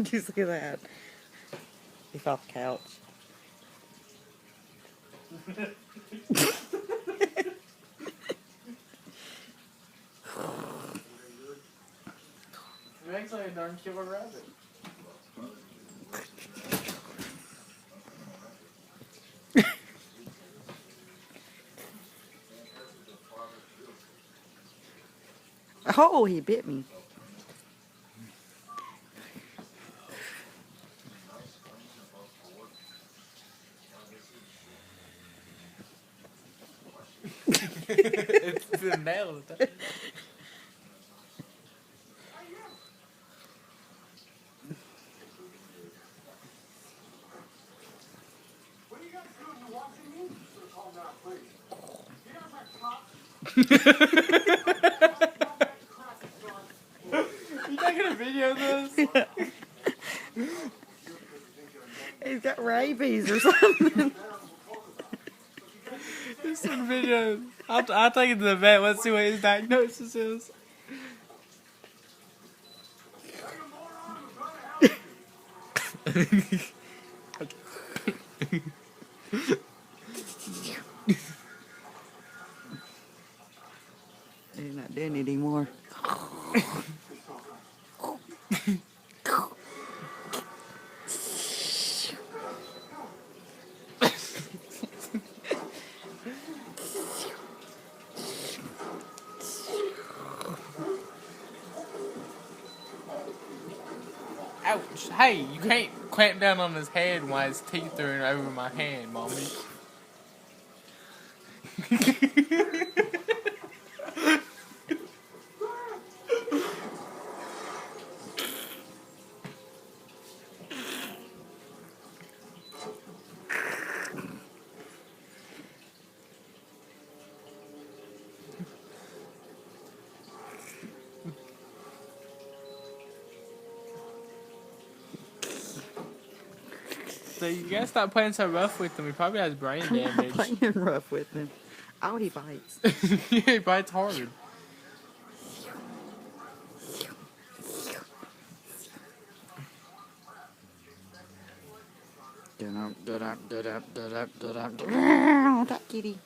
Just look at that. He fell off the couch. It makes like a darn killer rabbit. Oh, he bit me. It's the nail. What are you guys doing? You watching me? Calm down, please. Get out that cop. You taking a video of this? He's got rabies or something. This is a video. I'll take it to the vet. Let's see what his diagnosis is. He's not doing it anymore. Ouch. Hey, you can't clamp down on his head while his teeth are over my hand, Mommy. So you gotta stop playing so rough with him. He probably has brain I'm not damage. playing rough with him. Oh, he bites. Yeah, he bites hard. That kitty.